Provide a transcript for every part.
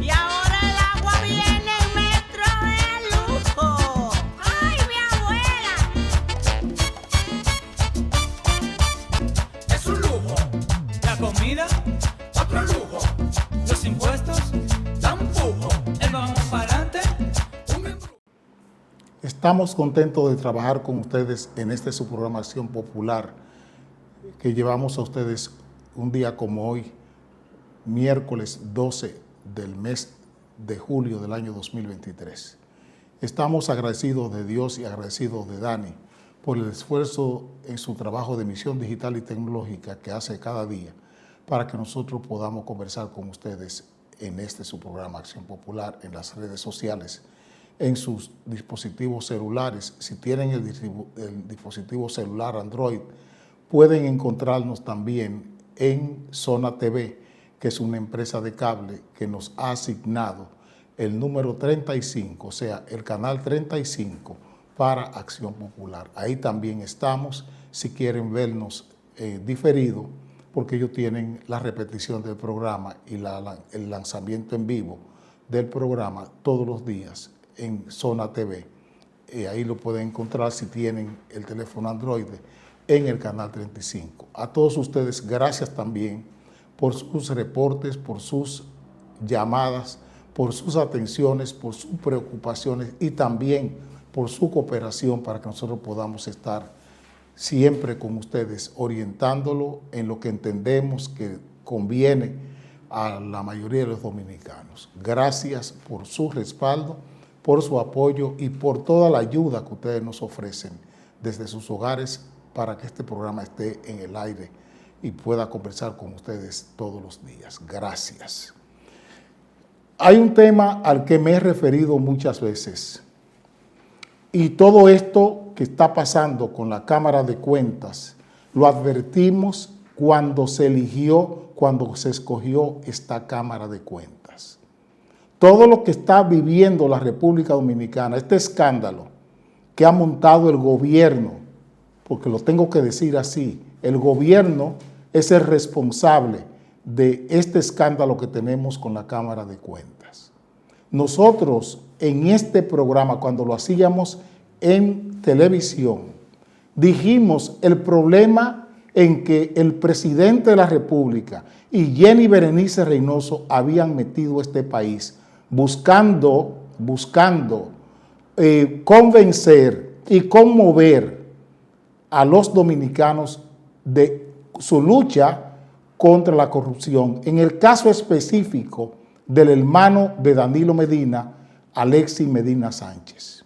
Y ahora el agua viene en metro de lujo. ¡Ay, mi abuela! Es un lujo. La comida, Otro lujo. los impuestos, Dan pujo. el vamos para adelante. Un embrujo. Estamos contentos de trabajar con ustedes en su programa Acción Popular que llevamos a ustedes un día como hoy, miércoles 12 del mes de julio del año 2023. Estamos agradecidos de Dios y agradecidos de Dani por el esfuerzo en su trabajo de emisión digital y tecnológica que hace cada día para que nosotros podamos conversar con ustedes en su programa Acción Popular, en las redes sociales, en sus dispositivos celulares. Si tienen el dispositivo celular Android, pueden encontrarnos también en Zona TV, que es una empresa de cable que nos ha asignado el número 35, o sea, el canal 35 para Acción Popular. Ahí también estamos, si quieren vernos diferido, porque ellos tienen la repetición del programa y el lanzamiento en vivo del programa todos los días en Zona TV. Ahí lo pueden encontrar si tienen el teléfono Android en el canal 35. A todos ustedes, gracias también por sus reportes, por sus llamadas, por sus atenciones, por sus preocupaciones y también por su cooperación para que nosotros podamos estar siempre con ustedes, orientándolo en lo que entendemos que conviene a la mayoría de los dominicanos. Gracias por su respaldo, por su apoyo y por toda la ayuda que ustedes nos ofrecen desde sus hogares para que este programa esté en el aire y pueda conversar con ustedes todos los días. Gracias. Hay un tema al que me he referido muchas veces y todo esto que está pasando con la Cámara de Cuentas lo advertimos cuando se escogió esta Cámara de Cuentas. Todo lo que está viviendo la República Dominicana, este escándalo que ha montado el gobierno, porque lo tengo que decir así, el gobierno es el responsable de este escándalo que tenemos con la Cámara de Cuentas. Nosotros en este programa, cuando lo hacíamos en televisión, dijimos el problema en que el presidente de la República y Jenny Berenice Reynoso habían metido este país buscando convencer y conmover a los dominicanos de su lucha contra la corrupción. En el caso específico del hermano de Danilo Medina, Alexis Medina Sánchez.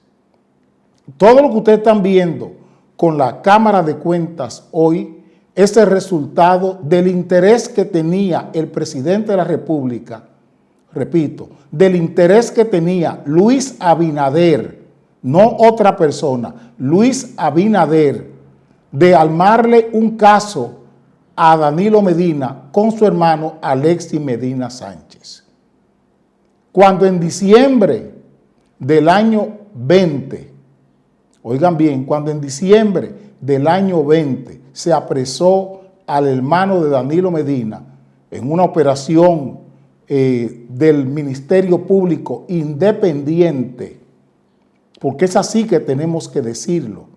Todo lo que ustedes están viendo con la Cámara de Cuentas hoy es el resultado del interés que tenía el presidente de la República, repito, del interés que tenía Luis Abinader, no otra persona, Luis Abinader, de armarle un caso a Danilo Medina con su hermano Alexis Medina Sánchez. Cuando en diciembre del año 20, oigan bien, cuando en diciembre del año 20 se apresó al hermano de Danilo Medina en una operación del Ministerio Público Independiente, porque es así que tenemos que decirlo.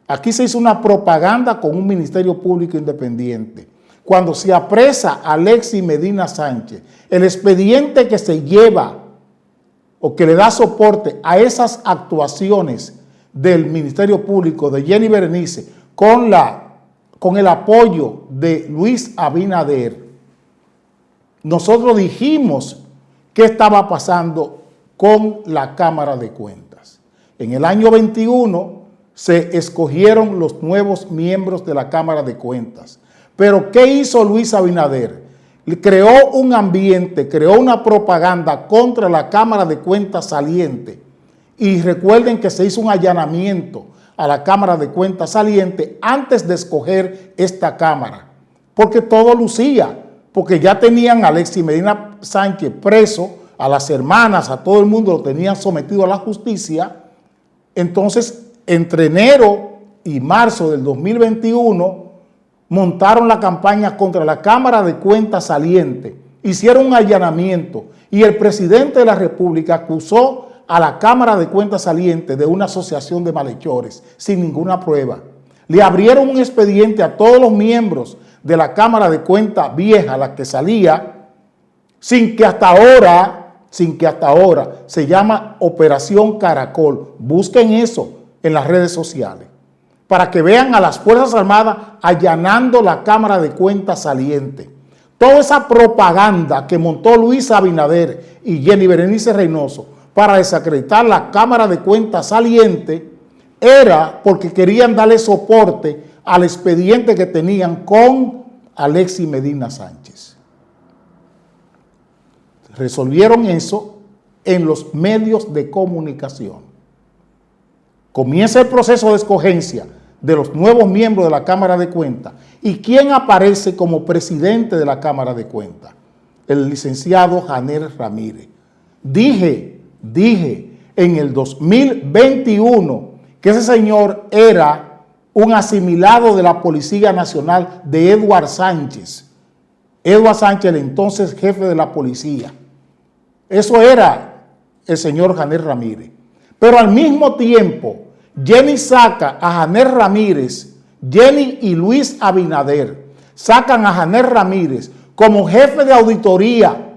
Aquí se hizo una propaganda con un Ministerio Público Independiente. Cuando se apresa a Alexis Medina Sánchez, el expediente que se lleva o que le da soporte a esas actuaciones del Ministerio Público de Jenny Berenice con el apoyo de Luis Abinader, nosotros dijimos qué estaba pasando con la Cámara de Cuentas. En el año 21 se escogieron los nuevos miembros de la Cámara de Cuentas. Pero ¿qué hizo Luis Abinader? Creó un ambiente, creó una propaganda contra la Cámara de Cuentas saliente. Y recuerden que se hizo un allanamiento a la Cámara de Cuentas saliente antes de escoger esta Cámara. Porque todo lucía, porque ya tenían a Alexis Medina Sánchez preso, a las hermanas, a todo el mundo lo tenían sometido a la justicia. Entonces, entre enero y marzo del 2021, montaron la campaña contra la Cámara de Cuentas saliente hicieron un allanamiento y el presidente de la República acusó a la Cámara de Cuentas saliente de una asociación de malhechores sin ninguna prueba. Le abrieron un expediente a todos los miembros de la Cámara de Cuentas vieja, la que salía, sin que hasta ahora se llama Operación Caracol. Busquen eso en las redes sociales para que vean a las Fuerzas Armadas allanando la Cámara de Cuentas saliente. Toda esa propaganda que montó Luis Abinader y Jenny Berenice Reynoso para desacreditar la Cámara de Cuentas saliente era porque querían darle soporte al expediente que tenían con Alexis Medina Sánchez. Resolvieron eso en los medios de comunicación. Comienza el proceso de escogencia de los nuevos miembros de la Cámara de Cuentas. ¿Y quién aparece como presidente de la Cámara de Cuentas? El licenciado Janer Ramírez. Dije en el 2021 que ese señor era un asimilado de la Policía Nacional de Eduard Sánchez. Eduard Sánchez, el entonces jefe de la policía. Eso era el señor Janer Ramírez. Pero al mismo tiempo, Jenny saca a Janer Ramírez, Jenny y Luis Abinader, sacan a Janer Ramírez como jefe de auditoría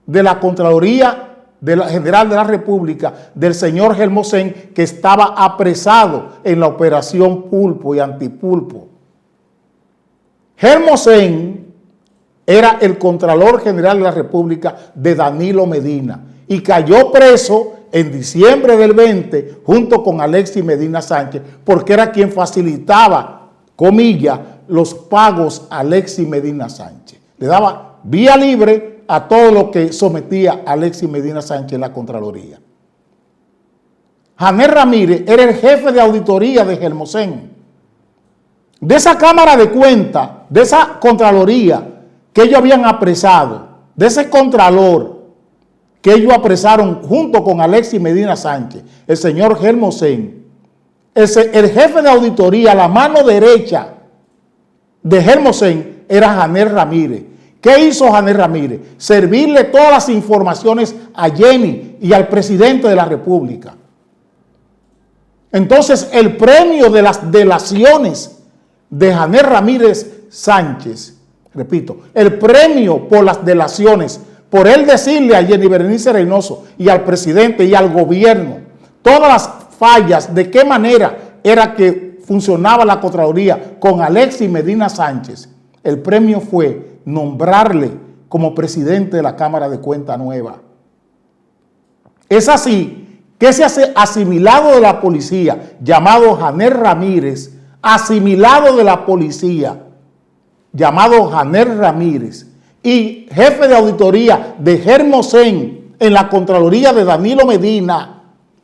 de la Contraloría General de la República del señor Hermosén, que estaba apresado en la operación Pulpo y Antipulpo. Hermosén era el Contralor General de la República de Danilo Medina y cayó preso en diciembre del 20 junto con Alexis Medina Sánchez, porque era quien facilitaba, comillas, los pagos a Alexis Medina Sánchez. Le daba vía libre a todo lo que sometía a Alexis Medina Sánchez en la Contraloría. Janer Ramírez era el jefe de auditoría de Hermosén. De esa Cámara de Cuentas, de esa Contraloría que ellos habían apresado, de ese Contralor que ellos apresaron junto con Alexis Medina Sánchez, el señor Hermosén, el jefe de auditoría, la mano derecha de Hermosén era Janer Ramírez. ¿Qué hizo Janer Ramírez? Servirle todas las informaciones a Jenny y al presidente de la República. Entonces, el premio de las delaciones de Janer Ramírez Sánchez, repito, el premio por las delaciones, por él decirle a Jenny Berenice Reynoso y al presidente y al gobierno todas las fallas, de qué manera era que funcionaba la Contraloría con Alexis Medina Sánchez, el premio fue nombrarle como presidente de la Cámara de Cuentas nueva. Es así que ese asimilado de la policía, llamado Janer Ramírez, asimilado de la policía, llamado Janer Ramírez, y jefe de auditoría de Hermosén en la Contraloría de Danilo Medina,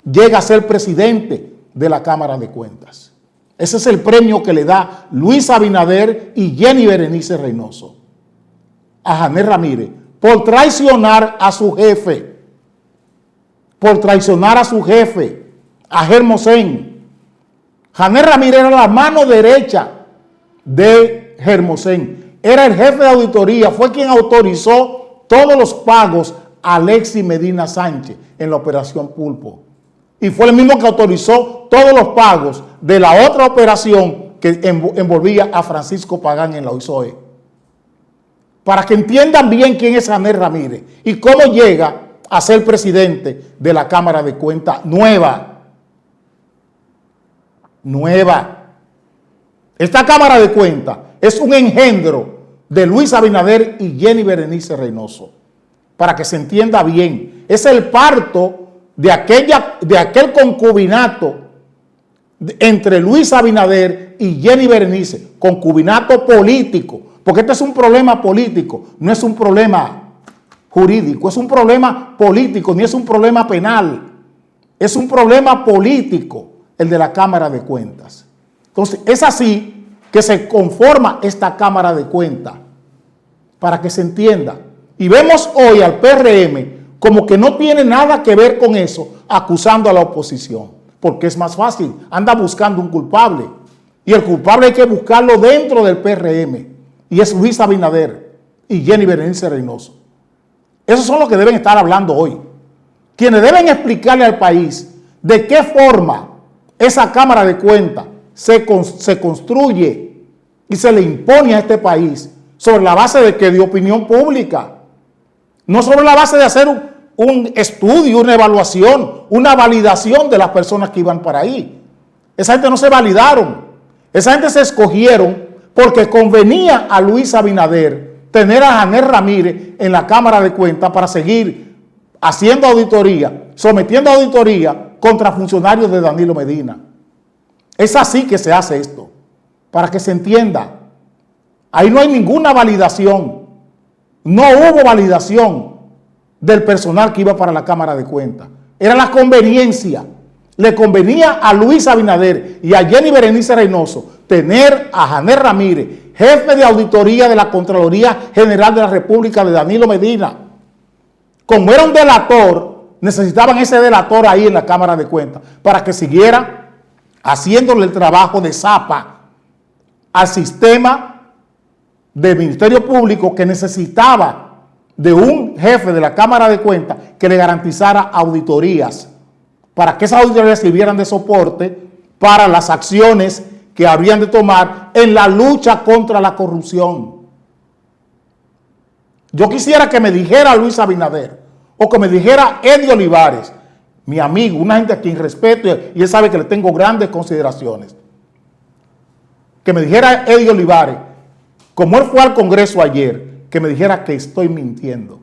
llega a ser presidente de la Cámara de Cuentas. Ese es el premio que le da Luis Abinader y Jenny Berenice Reynoso a Janer Ramírez por traicionar a su jefe, a Hermosén. Janer Ramírez era la mano derecha de Hermosén, era el jefe de auditoría, fue quien autorizó todos los pagos a Alexis Medina Sánchez en la operación Pulpo. Y fue el mismo que autorizó todos los pagos de la otra operación que envolvía a Francisco Pagán en la OISOE. Para que entiendan bien quién es Janer Ramírez y cómo llega a ser presidente de la Cámara de Cuentas nueva. Esta Cámara de Cuentas es un engendro de Luis Abinader y Jenny Berenice Reynoso. Para que se entienda bien, es el parto de aquel concubinato entre Luis Abinader y Jenny Berenice, concubinato político, porque este es un problema político, no es un problema jurídico, es un problema político, ni es un problema penal, es un problema político el de la Cámara de Cuentas. Entonces, es así que se conforma esta Cámara de Cuentas, para que se entienda. Y vemos hoy al PRM como que no tiene nada que ver con eso, acusando a la oposición, porque es más fácil, anda buscando un culpable, y el culpable hay que buscarlo dentro del PRM, y es Luis Abinader y Jenny Berenice Reynoso. Esos son los que deben estar hablando hoy. Quienes deben explicarle al país de qué forma esa Cámara de Cuentas se construye y se le impone a este país sobre la base de que de opinión pública, no sobre la base de hacer un estudio, una evaluación, una validación de las personas que iban para ahí. Esa gente no se validaron, esa gente se escogieron porque convenía a Luis Abinader tener a Janet Ramírez en la Cámara de Cuentas para seguir haciendo auditoría, sometiendo auditoría contra funcionarios de Danilo Medina. Es así que se hace esto, para que se entienda. Ahí no hay ninguna validación, no hubo validación del personal que iba para la Cámara de Cuentas. Era la conveniencia. Le convenía a Luis Abinader y a Jenny Berenice Reynoso tener a Janet Ramírez, jefe de auditoría de la Contraloría General de la República de Danilo Medina. Como era un delator, necesitaban ese delator ahí en la Cámara de Cuentas para que siguiera haciéndole el trabajo de zapa al sistema del Ministerio Público, que necesitaba de un jefe de la Cámara de Cuentas que le garantizara auditorías, para que esas auditorías sirvieran de soporte para las acciones que habrían de tomar en la lucha contra la corrupción. Yo quisiera que me dijera Luis Abinader o que me dijera Eddie Olivares, mi amigo, una gente a quien respeto y él sabe que le tengo grandes consideraciones, que me dijera Eddie Olivares, como él fue al Congreso ayer, que me dijera que estoy mintiendo.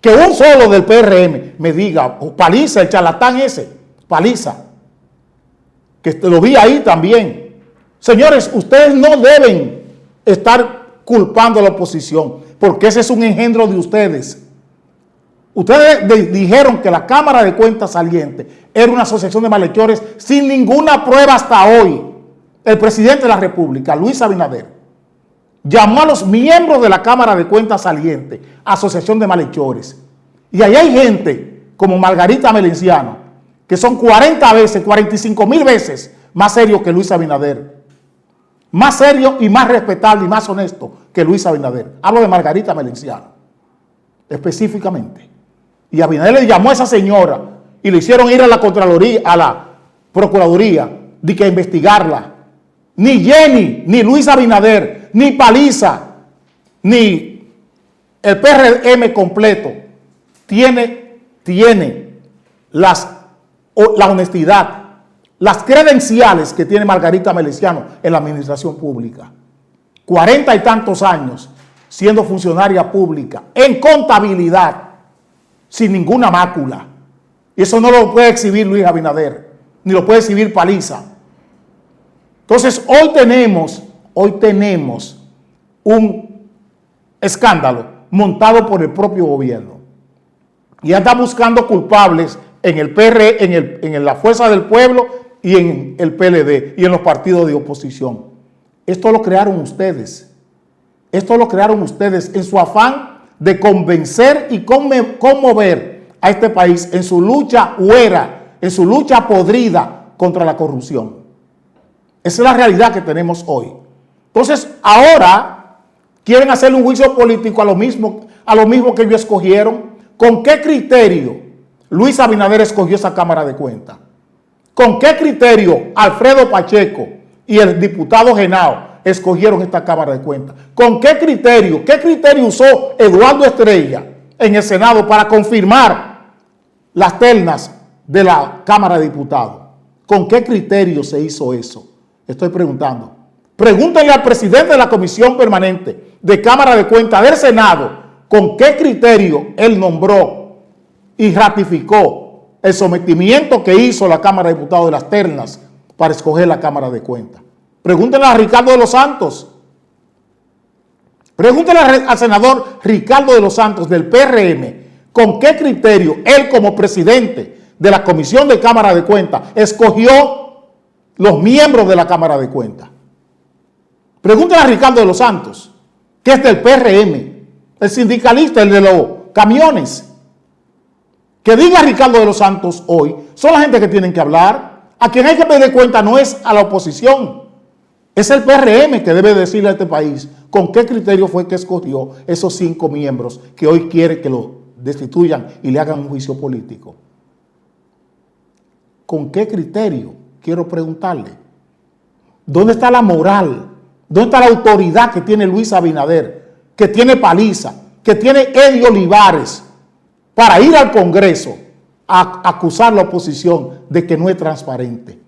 Que un solo del PRM me diga, Paliza, el charlatán ese, Paliza, que lo vi ahí también. Señores, ustedes no deben estar culpando a la oposición, porque ese es un engendro de ustedes. Ustedes dijeron que la Cámara de Cuentas saliente era una asociación de malhechores sin ninguna prueba hasta hoy. El presidente de la República, Luis Abinader, llamó a los miembros de la Cámara de Cuentas saliente asociación de malhechores. Y ahí hay gente como Margarita Melenciano, que son 40 veces, 45,000 veces más serio que Luis Abinader. Más serio y más respetable y más honesto que Luis Abinader. Hablo de Margarita Melenciano, específicamente. Y Abinader le llamó a esa señora y le hicieron ir a la Contraloría, a la Procuraduría, de que investigarla. Ni Jenny, ni Luis Abinader, ni Paliza, ni el PRM completo tiene la honestidad, las credenciales que tiene Margarita Melenciano en la administración pública. 40 y tantos años siendo funcionaria pública, en contabilidad, sin ninguna mácula. Y eso no lo puede exhibir Luis Abinader, ni lo puede exhibir Paliza. Entonces, hoy tenemos un escándalo montado por el propio gobierno. Y anda buscando culpables en el PR, en la Fuerza del Pueblo y en el PLD y en los partidos de oposición. Esto lo crearon ustedes. Esto lo crearon ustedes en su afán de convencer y conmover a este país en su lucha huera, en su lucha podrida contra la corrupción. Esa es la realidad que tenemos hoy. Entonces, ahora quieren hacer un juicio político a lo mismo que ellos escogieron. ¿Con qué criterio Luis Abinader escogió esa Cámara de Cuentas? ¿Con qué criterio Alfredo Pacheco y el diputado Genao escogieron esta Cámara de Cuentas? ¿Con qué criterio? ¿Qué criterio usó Eduardo Estrella en el Senado para confirmar las ternas de la Cámara de Diputados? ¿Con qué criterio se hizo eso? Estoy preguntando. Pregúntenle al presidente de la Comisión Permanente de Cámara de Cuentas del Senado con qué criterio él nombró y ratificó el sometimiento que hizo la Cámara de Diputados de las ternas para escoger la Cámara de Cuentas. Pregúntenle a Ricardo de los Santos. Pregúntenle al senador Ricardo de los Santos del PRM con qué criterio él, como presidente de la Comisión de Cámara de Cuentas, escogió los miembros de la Cámara de Cuentas. Pregúntenle a Ricardo de los Santos, que es del PRM, el sindicalista, el de los camiones. Que diga Ricardo de los Santos hoy, son la gente que tienen que hablar. A quien hay que pedir cuenta no es a la oposición. Es el PRM que debe decirle a este país con qué criterio fue que escogió esos 5 miembros que hoy quiere que lo destituyan y le hagan un juicio político. ¿Con qué criterio? Quiero preguntarle. ¿Dónde está la moral? ¿Dónde está la autoridad que tiene Luis Abinader, que tiene Paliza, que tiene Eddie Olivares para ir al Congreso a acusar a la oposición de que no es transparente?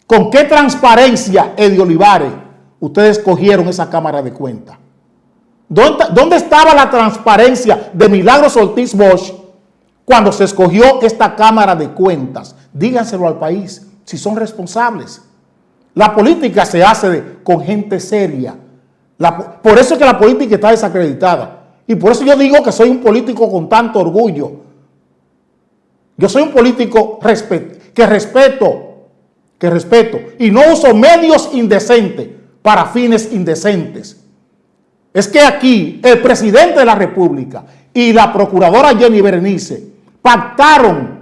¿Con qué transparencia, Eddie Olivares, ustedes cogieron esa Cámara de Cuentas? ¿Dónde estaba la transparencia de Milagros Ortiz Bosch cuando se escogió esta Cámara de Cuentas? Díganselo al país si son responsables. La política se hace con gente seria. Por eso es que la política está desacreditada. Y por eso yo digo que soy un político con tanto orgullo. Yo soy un político que respeto y no uso medios indecentes para fines indecentes. Es que aquí el presidente de la República y la procuradora Jenny Berenice pactaron,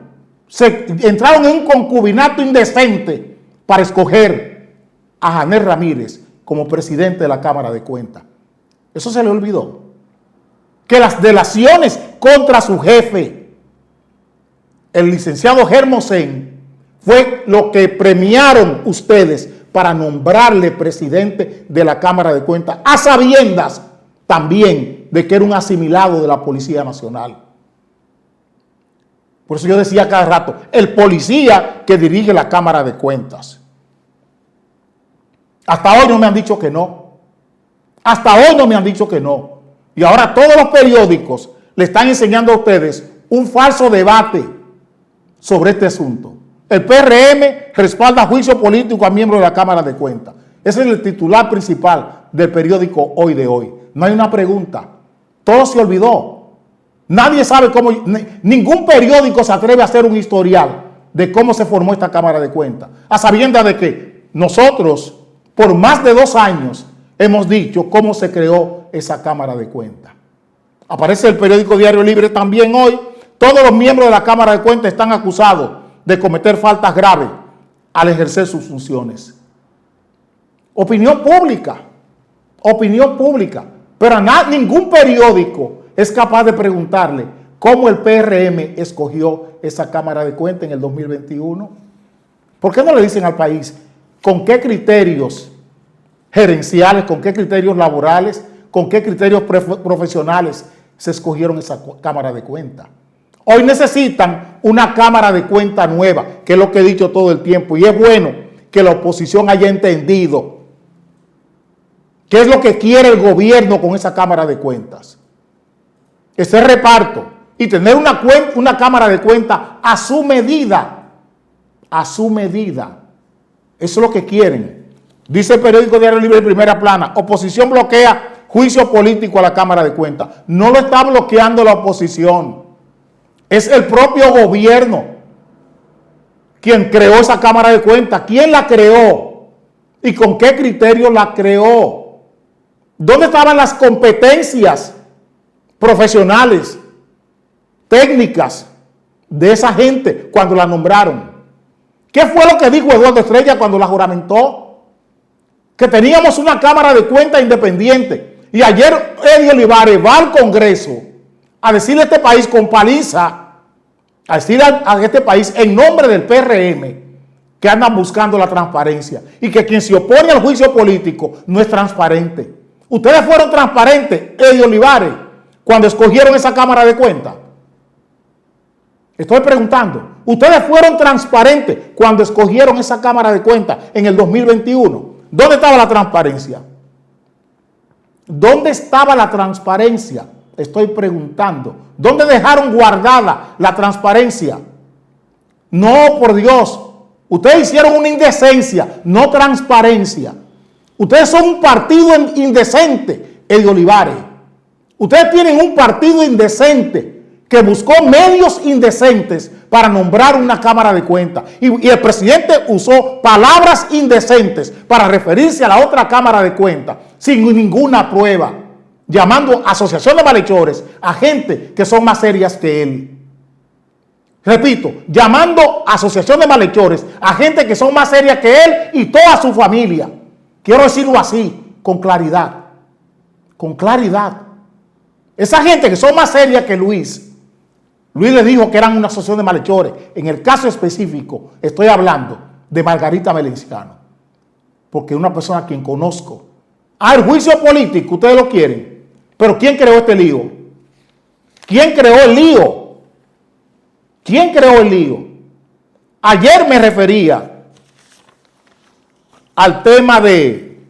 entraron en un concubinato indecente para escoger a Janet Ramírez como presidente de la Cámara de Cuentas. Eso se le olvidó. Que las delaciones contra su jefe, el licenciado Hermosén, fue lo que premiaron ustedes para nombrarle presidente de la Cámara de Cuentas, a sabiendas también de que era un asimilado de la Policía Nacional. Por eso yo decía cada rato, el policía que dirige la Cámara de Cuentas. Hasta hoy no me han dicho que no. Hasta hoy no me han dicho que no. Y ahora todos los periódicos le están enseñando a ustedes un falso debate sobre este asunto. El PRM respalda juicio político a miembros de la Cámara de Cuentas. Ese es el titular principal del periódico Hoy de Hoy. No hay una pregunta. Todo se olvidó. Nadie sabe cómo, ningún periódico se atreve a hacer un historial de cómo se formó esta Cámara de Cuentas. A sabiendas de que nosotros, por más de 2 años, hemos dicho cómo se creó esa Cámara de Cuentas. Aparece el periódico Diario Libre también hoy. Todos los miembros de la Cámara de Cuentas están acusados de cometer faltas graves al ejercer sus funciones. Opinión pública. Pero ningún periódico es capaz de preguntarle cómo el PRM escogió esa Cámara de Cuentas en el 2021. ¿Por qué no le dicen al país con qué criterios gerenciales, con qué criterios laborales, con qué criterios profesionales se escogieron esa Cámara de Cuentas? Hoy necesitan una Cámara de Cuentas nueva, que es lo que he dicho todo el tiempo, y es bueno que la oposición haya entendido qué es lo que quiere el gobierno con esa Cámara de Cuentas. Ese reparto y tener una Cámara de Cuentas a su medida. Eso es lo que quieren. Dice el periódico Diario Libre en primera plana, oposición bloquea juicio político a la Cámara de Cuentas. No lo está bloqueando la oposición. Es el propio gobierno quien creó esa Cámara de Cuentas. ¿Quién la creó? ¿Y con qué criterio la creó? ¿Dónde estaban las competencias profesionales, técnicas de esa gente cuando la nombraron? ¿Qué fue lo que dijo Eduardo Estrella cuando la juramentó? Que teníamos una Cámara de Cuentas independiente. Y ayer Eddie Olivares va al Congreso a decirle a este país con Paliza, a decirle a este país en nombre del PRM que andan buscando la transparencia y que quien se opone al juicio político no es transparente. Ustedes fueron transparentes, Eddie Olivares, cuando escogieron esa Cámara de Cuentas. Estoy preguntando, ¿ustedes fueron transparentes cuando escogieron esa Cámara de Cuentas en el 2021? ¿Dónde estaba la transparencia? ¿Dónde estaba la transparencia? Estoy preguntando. ¿Dónde dejaron guardada la transparencia? No, por Dios. Ustedes hicieron una indecencia, no transparencia. Ustedes son un partido indecente, Eddie Olivares. Ustedes tienen un partido indecente que buscó medios indecentes para nombrar una Cámara de Cuentas. Y el presidente usó palabras indecentes para referirse a la otra Cámara de Cuentas sin ninguna prueba, llamando asociación de malhechores a gente que son más serias que él. Repito, llamando asociación de malhechores a gente que son más serias que él y toda su familia, Quiero decirlo así, con claridad. Con claridad. Esa gente que son más serias que Luis le dijo que eran una asociación de malhechores. En el caso específico, estoy hablando de Margarita Valenciano, porque es una persona a quien conozco. El juicio político, ustedes lo quieren, pero ¿quién creó este lío? ¿Quién creó el lío? ¿Quién creó el lío? Ayer me refería al tema de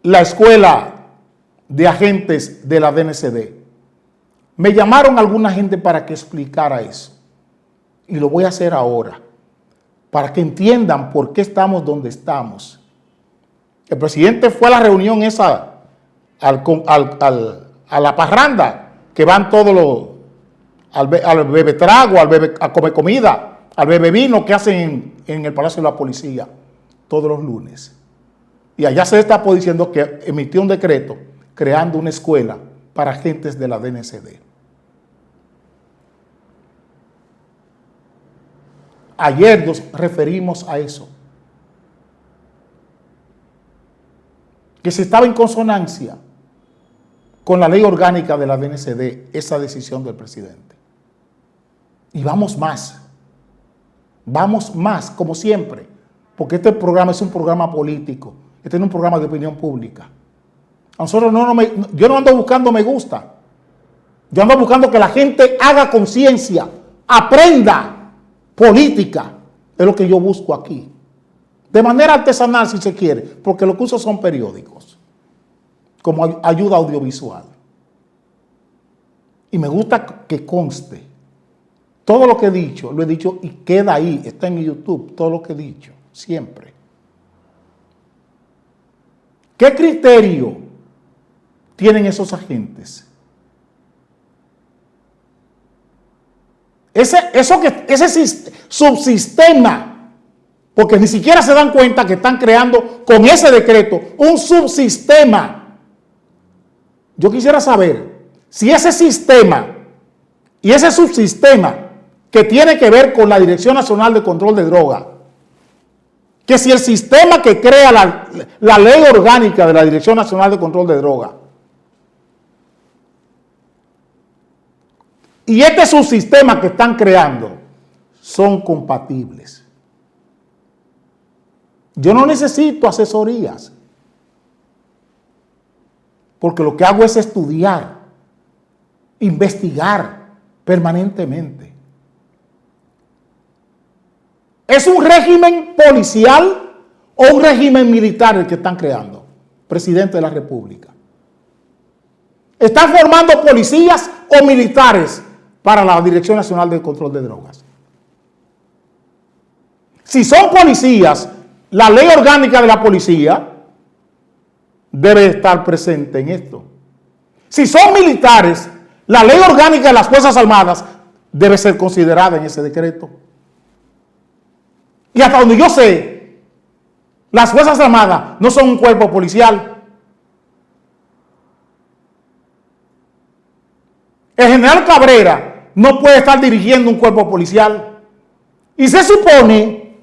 la escuela de agentes de la DNCD. Me llamaron alguna gente para que explicara eso. Y lo voy a hacer ahora, para que entiendan por qué estamos donde estamos. El presidente fue a la reunión esa, a la parranda, que van todos los, al bebé trago, a comer comida, al bebé vino que hacen en el Palacio de la Policía todos los lunes. Y allá se está diciendo que emitió un decreto creando una escuela para agentes de la DNCD. Ayer nos referimos a eso, que se estaba en consonancia con la ley orgánica de la DNCD, esa decisión del presidente. Y vamos más, como siempre, porque este programa es un programa político, este es un programa de opinión pública. A nosotros yo no ando buscando me gusta, yo ando buscando que la gente haga conciencia, aprenda política, es lo que yo busco aquí. De manera artesanal, si se quiere, porque lo que uso son periódicos, como ayuda audiovisual. Y me gusta que conste. Todo lo que he dicho, lo he dicho y queda ahí, está en YouTube, todo lo que he dicho, siempre. ¿Qué criterio tienen esos agentes? Ese subsistema, porque ni siquiera se dan cuenta que están creando con ese decreto un subsistema. Yo quisiera saber si ese sistema y ese subsistema que tiene que ver con la Dirección Nacional de Control de Drogas, que si el sistema que crea la ley orgánica de la Dirección Nacional de Control de Drogas y este subsistema que están creando son compatibles. Yo no necesito asesorías, porque lo que hago es estudiar, investigar permanentemente. ¿Es un régimen policial o un régimen militar el que están creando? Presidente de la República. ¿Están formando policías o militares para la Dirección Nacional de Control de Drogas? Si son policías, la ley orgánica de la policía debe estar presente en esto. Si son militares, la ley orgánica de las Fuerzas Armadas debe ser considerada en ese decreto. Y hasta donde yo sé, las Fuerzas Armadas no son un cuerpo policial. El general Cabrera no puede estar dirigiendo un cuerpo policial. Y se supone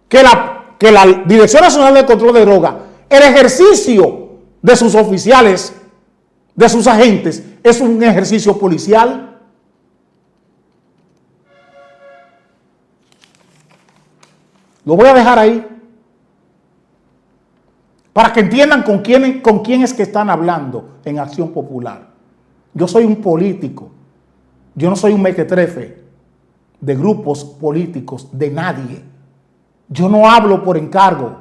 que la Dirección Nacional de Control de Drogas, el ejercicio de sus oficiales, de sus agentes, es un ejercicio policial. Lo voy a dejar ahí para que entiendan con quién es que están hablando en Acción Popular. Yo soy un político, yo no soy un mequetrefe de grupos políticos, de nadie. Yo no hablo por encargo,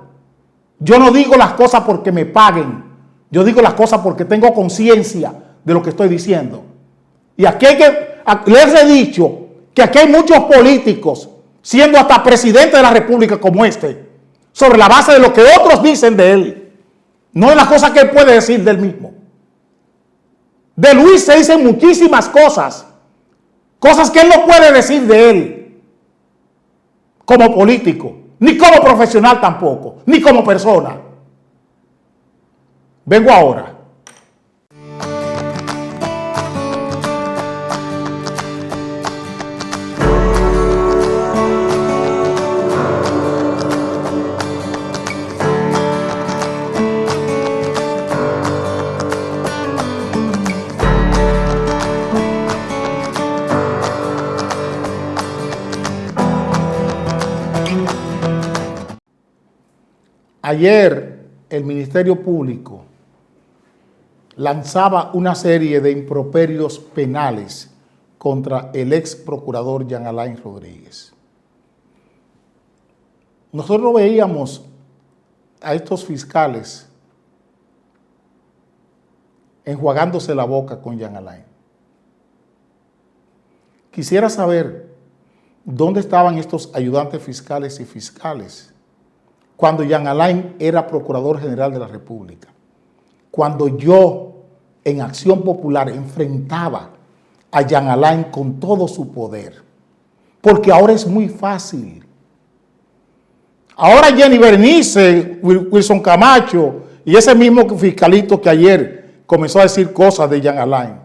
yo no digo las cosas porque me paguen, yo digo las cosas porque tengo conciencia de lo que estoy diciendo. Y aquí les he dicho que aquí hay muchos políticos, siendo hasta presidente de la República como este, sobre la base de lo que otros dicen de él, no de las cosas que él puede decir del mismo. De Luis se dicen muchísimas cosas, cosas que él no puede decir de él como político, ni como profesional tampoco, ni como persona. Vengo ahora. Ayer el Ministerio Público lanzaba una serie de improperios penales contra el ex procurador Jean Alain Rodríguez. Nosotros veíamos a estos fiscales enjuagándose la boca con Jean Alain. Quisiera saber dónde estaban estos ayudantes fiscales y fiscales cuando Jean Alain era Procurador General de la República, cuando yo en Acción Popular enfrentaba a Jean Alain con todo su poder, porque ahora es muy fácil. Ahora Jenny Berenice, Wilson Camacho y ese mismo fiscalito que ayer comenzó a decir cosas de Jean Alain.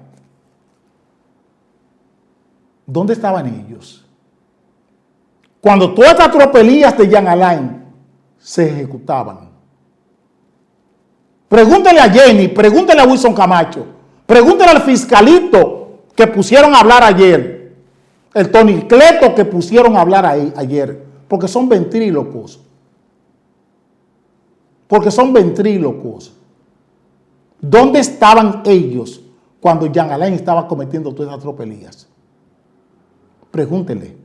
¿Dónde estaban ellos? Cuando todas estas tropelías de Jean Alain se ejecutaban. Pregúntele a Jenny, pregúntele a Wilson Camacho, pregúntele al fiscalito que pusieron a hablar ayer, el tonicleto que pusieron a hablar ayer, porque son ventrílocos. Porque son ventrílocos. ¿Dónde estaban ellos cuando Jean Alain estaba cometiendo todas esas tropelías? Pregúntenle.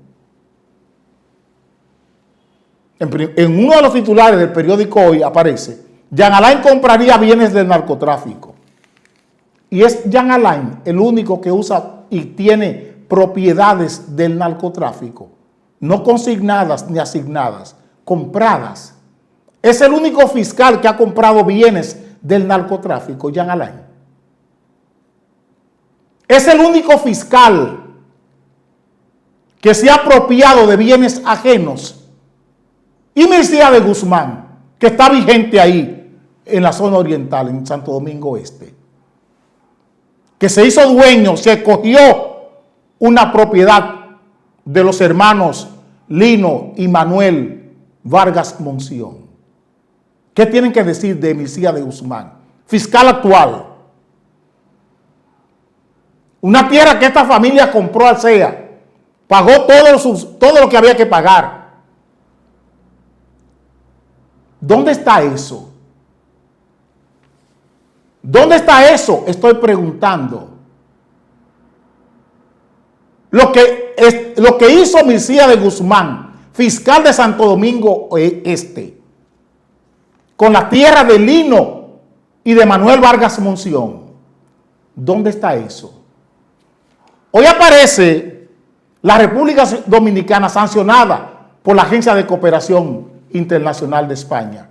En uno de los titulares del periódico Hoy aparece: Jean Alain compraría bienes del narcotráfico. Y es Jean Alain el único que usa y tiene propiedades del narcotráfico, no consignadas ni asignadas, compradas. Es el único fiscal que ha comprado bienes del narcotráfico, Jean Alain. Es el único fiscal que se ha apropiado de bienes ajenos. Y Mircea de Guzmán, que está vigente ahí en la zona oriental, en Santo Domingo Este, que se hizo dueño, se cogió una propiedad de los hermanos Lino y Manuel Vargas Monción. ¿Qué tienen que decir de Mircea de Guzmán, fiscal actual? Una tierra que esta familia compró al CEA, pagó todo lo que había que pagar. ¿Dónde está eso? ¿Dónde está eso? Estoy preguntando. Lo que hizo Mircea de Guzmán, fiscal de Santo Domingo Este, con la tierra de Lino y de Manuel Vargas Monción. ¿Dónde está eso? Hoy aparece la República Dominicana sancionada por la Agencia de Cooperación Internacional de España,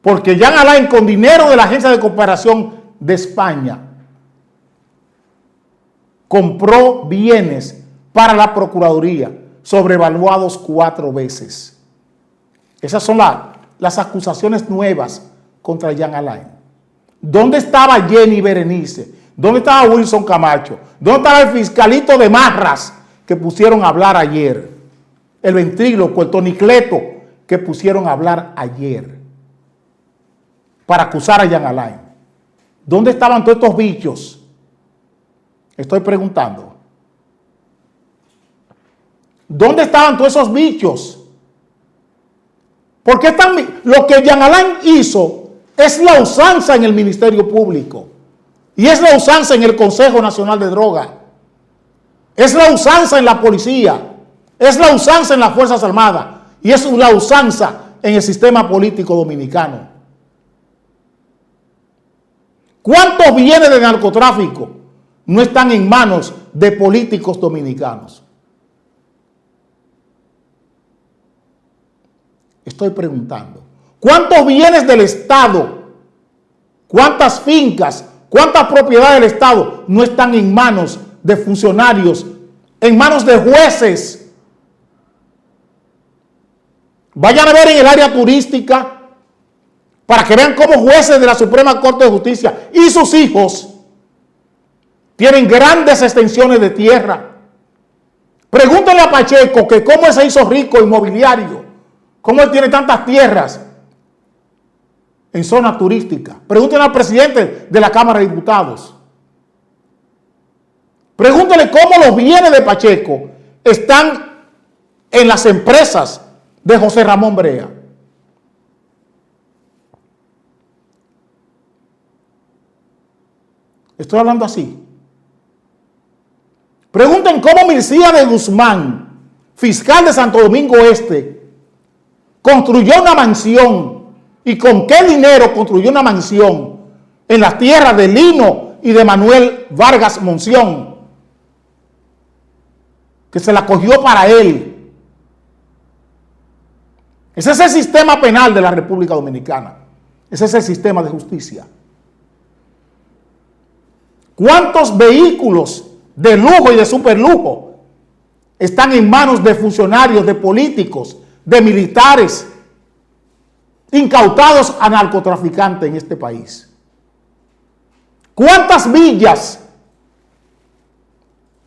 porque Jean Alain, con dinero de la Agencia de Cooperación de España, compró bienes para la Procuraduría sobrevaluados 4 veces. Esas son las acusaciones nuevas contra Jean Alain. ¿Dónde estaba Jenny Berenice? ¿Dónde estaba Wilson Camacho? ¿Dónde estaba el fiscalito de Marras que pusieron a hablar ayer? El ventríloco, el tonicleto que pusieron a hablar ayer para acusar a Jean Alain. ¿Dónde estaban todos estos bichos? Estoy preguntando. ¿Dónde estaban todos esos bichos? Porque lo que Jean Alain hizo es la usanza en el Ministerio Público y es la usanza en el Consejo Nacional de Drogas, es la usanza en la policía, es la usanza en las Fuerzas Armadas y es la usanza en el sistema político dominicano. ¿Cuántos bienes de narcotráfico no están en manos de políticos dominicanos? Estoy preguntando. ¿Cuántos bienes del Estado, cuántas fincas, cuántas propiedades del Estado no están en manos de funcionarios, en manos de jueces? Vayan a ver en el área turística para que vean cómo jueces de la Suprema Corte de Justicia y sus hijos tienen grandes extensiones de tierra. Pregúntale a Pacheco que cómo él se hizo rico inmobiliario, cómo él tiene tantas tierras en zona turística. Pregúntale al presidente de la Cámara de Diputados. Pregúntale cómo los bienes de Pacheco están en las empresas de José Ramón Brea. Estoy hablando así. Pregunten cómo Mircía de Guzmán, fiscal de Santo Domingo Este, construyó una mansión y con qué dinero construyó una mansión en las tierras de Lino y de Manuel Vargas Monción, que se la cogió para él. Ese es el sistema penal de la República Dominicana. Ese es el sistema de justicia. ¿Cuántos vehículos de lujo y de superlujo están en manos de funcionarios, de políticos, de militares, incautados a narcotraficantes en este país? ¿Cuántas villas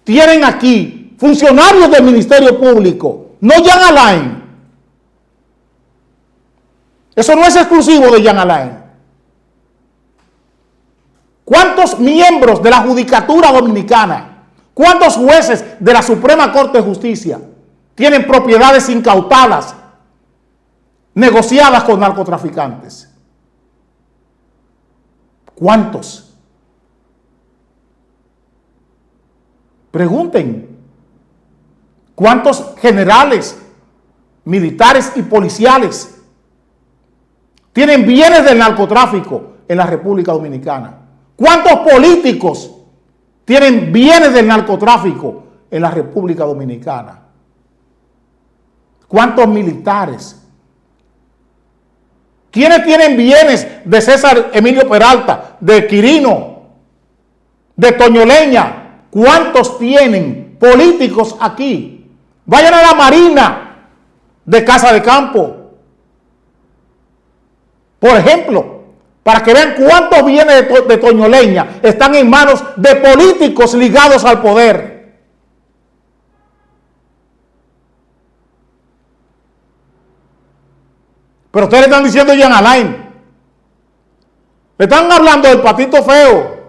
tienen aquí funcionarios del Ministerio Público? No Jean Alain. Eso no es exclusivo de Jean Alain. ¿Cuántos miembros de la Judicatura Dominicana, cuántos jueces de la Suprema Corte de Justicia tienen propiedades incautadas, negociadas con narcotraficantes? ¿Cuántos? Pregunten. ¿Cuántos generales, militares y policiales tienen bienes del narcotráfico en la República Dominicana? ¿Cuántos políticos tienen bienes del narcotráfico en la República Dominicana? ¿Cuántos militares? ¿Quiénes tienen bienes de César Emilio Peralta, de Quirino, de Toñoleña? ¿Cuántos tienen políticos aquí? Vayan a la Marina de Casa de Campo, por ejemplo, para que vean cuántos bienes de Toñoleña están en manos de políticos ligados al poder. Pero ustedes le están diciendo Jean Alain. Le están hablando del patito feo.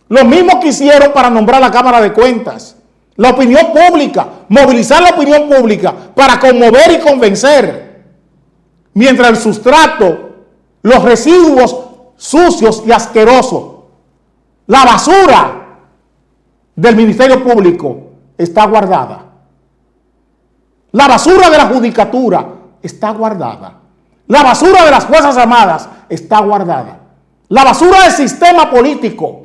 Lo mismo que hicieron para nombrar la Cámara de Cuentas. La opinión pública, movilizar la opinión pública para conmover y convencer. Mientras el sustrato, los residuos sucios y asquerosos, la basura del Ministerio Público está guardada. La basura de la Judicatura está guardada. La basura de las Fuerzas Armadas está guardada. La basura del sistema político.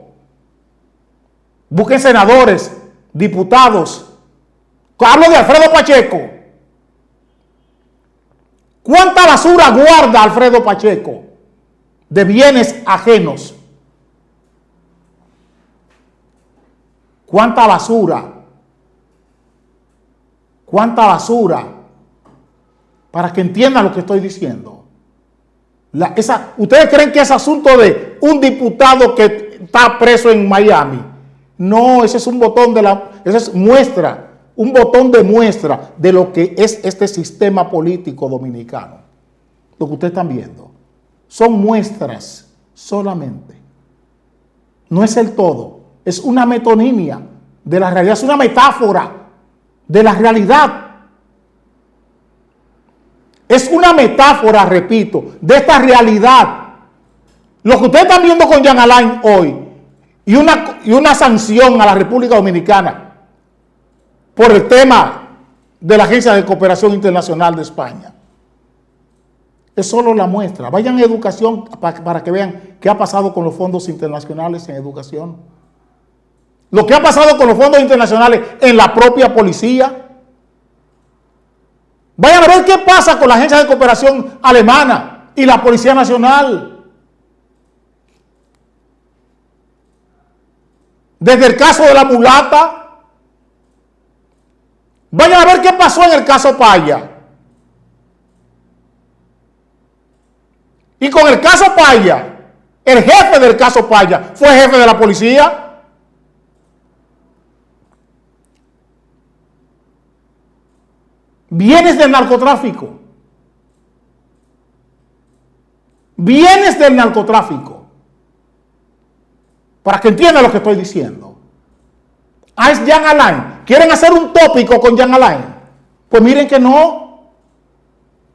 Busquen senadores, diputados. Hablo de Alfredo Pacheco. ¿Cuánta basura guarda Alfredo Pacheco de bienes ajenos? ¿Cuánta basura? ¿Cuánta basura? Para que entiendan lo que estoy diciendo. ¿Ustedes creen que es asunto de un diputado que está preso en Miami? No, ese es un botón esa es muestra, un botón de muestra de lo que es este sistema político dominicano. Lo que ustedes están viendo son muestras solamente. No es el todo, es una metonimia de la realidad, es una metáfora de la realidad. Es una metáfora, repito, de esta realidad. Lo que ustedes están viendo con Jean Alain hoy y una sanción a la República Dominicana por el tema de la Agencia de Cooperación Internacional de España es solo la muestra. Vayan a educación para que vean qué ha pasado con los fondos internacionales en educación. Lo que ha pasado con los fondos internacionales en la propia policía. Vayan a ver qué pasa con la Agencia de Cooperación Alemana y la Policía Nacional. Desde el caso de la mulata. Vayan a ver qué pasó en el caso Paya. Y con el caso Paya, el jefe del caso Paya fue jefe de la policía. Bienes del narcotráfico. Bienes del narcotráfico. Para que entiendan lo que estoy diciendo. Ah, es Jean Alain. ¿Quieren hacer un tópico con Jean Alain? Pues miren que no.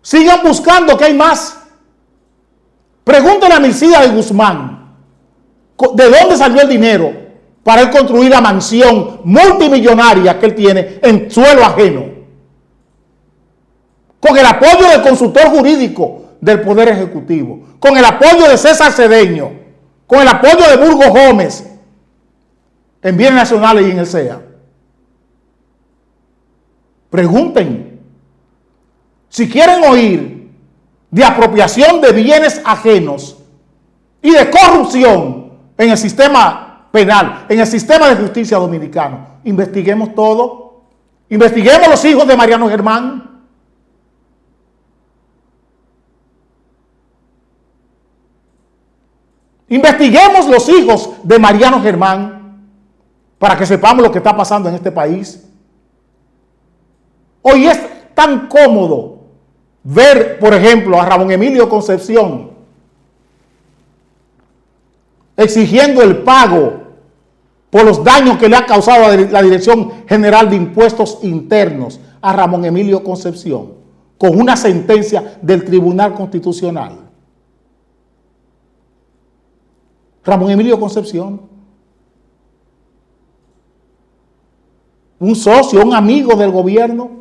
Sigan buscando que hay más. Pregúntenle a Mircía de Guzmán. ¿De dónde salió el dinero para él construir la mansión multimillonaria que él tiene en suelo ajeno? Con el apoyo del consultor jurídico del Poder Ejecutivo, con el apoyo de César Cedeño, con el apoyo de Burgos Gómez en Bienes Nacionales y en el CEA. Pregunten. Si quieren oír de apropiación de bienes ajenos y de corrupción en el sistema penal, en el sistema de justicia dominicano, investiguemos todo. Investiguemos los hijos de Mariano Germán. Investiguemos los hijos de Mariano Germán para que sepamos lo que está pasando en este país. Hoy es tan cómodo ver, por ejemplo, a Ramón Emilio Concepción exigiendo el pago por los daños que le ha causado la Dirección General de Impuestos Internos a Ramón Emilio Concepción con una sentencia del Tribunal Constitucional. Ramón Emilio Concepción, un socio, un amigo del gobierno.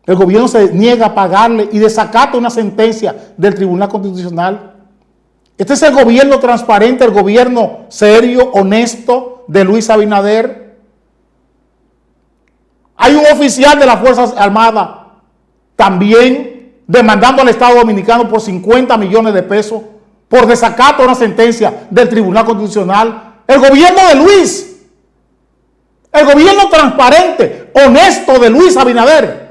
El gobierno se niega a pagarle y desacata una sentencia del Tribunal Constitucional. Este es el gobierno transparente, el gobierno serio, honesto de Luis Abinader. Hay un oficial de las Fuerzas Armadas también demandando al Estado Dominicano por 50 millones de pesos por desacato a una sentencia del Tribunal Constitucional. El gobierno de Luis, el gobierno transparente, honesto de Luis Abinader.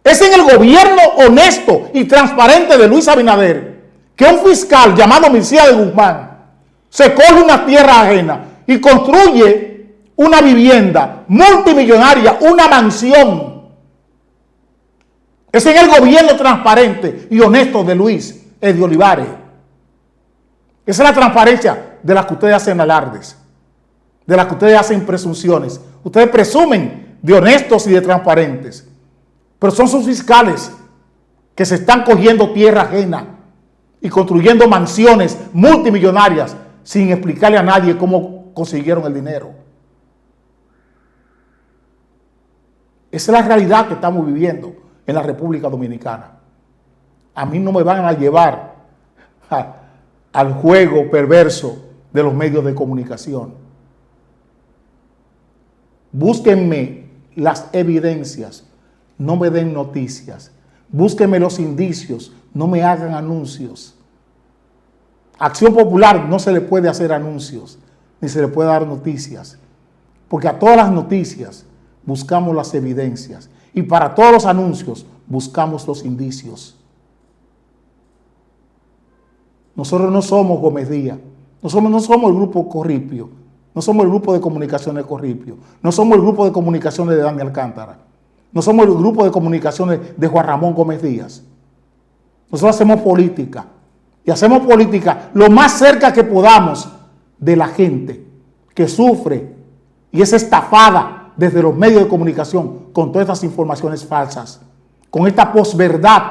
Es en el gobierno honesto y transparente de Luis Abinader que un fiscal llamado Mircea de Guzmán se coge una tierra ajena y construye una vivienda multimillonaria, una mansión. Es en el gobierno transparente y honesto de Luis Eddie Olivares. Esa es la transparencia de la que ustedes hacen alardes, de la que ustedes hacen presunciones. Ustedes presumen de honestos y de transparentes, pero son sus fiscales que se están cogiendo tierra ajena y construyendo mansiones multimillonarias sin explicarle a nadie cómo consiguieron el dinero. Esa es la realidad que estamos viviendo en la República Dominicana. A mí no me van a llevar al juego perverso de los medios de comunicación. Búsquenme las evidencias, no me den noticias. Búsquenme los indicios, no me hagan anuncios. A Acción Popular no se le puede hacer anuncios, ni se le puede dar noticias, porque a todas las noticias buscamos las evidencias y para todos los anuncios buscamos los indicios. Nosotros no somos Gómez Díaz, no somos el grupo Corripio, no somos el grupo de comunicaciones Corripio, no somos el grupo de comunicaciones de Dani Alcántara, no somos el grupo de comunicaciones de Juan Ramón Gómez Díaz. Nosotros hacemos política y hacemos política lo más cerca que podamos de la gente que sufre y es estafada desde los medios de comunicación con todas estas informaciones falsas, con esta posverdad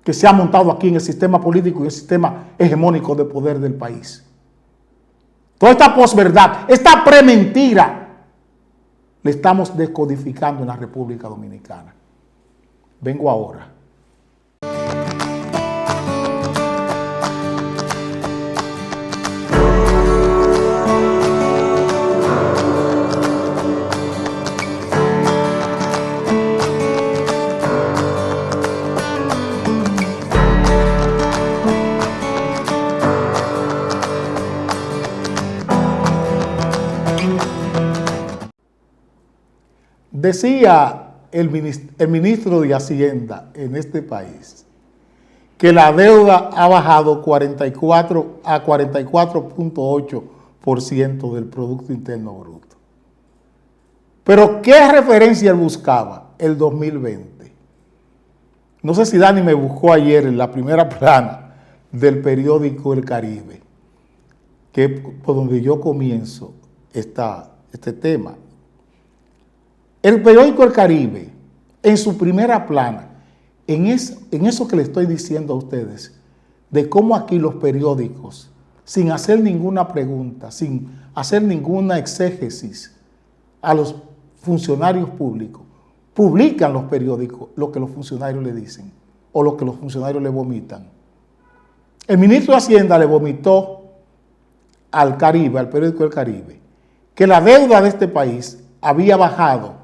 que se ha montado aquí en el sistema político y el sistema hegemónico de poder del país. Toda esta posverdad, esta prementira, le estamos descodificando en la República Dominicana. Vengo ahora. Decía el ministro de Hacienda en este país que la deuda ha bajado a 44.8% del Producto Interno Bruto. Pero ¿qué referencia él buscaba? El 2020. No sé si Dani me buscó ayer en la primera plana del periódico El Caribe, que es por donde yo comienzo este tema. El periódico El Caribe, en su primera plana, en eso que le estoy diciendo a ustedes, de cómo aquí los periódicos, sin hacer ninguna pregunta, sin hacer ninguna exégesis a los funcionarios públicos, publican los periódicos lo que los funcionarios le dicen o lo que los funcionarios le vomitan. El ministro de Hacienda le vomitó al Caribe, al periódico El Caribe, que la deuda de este país había bajado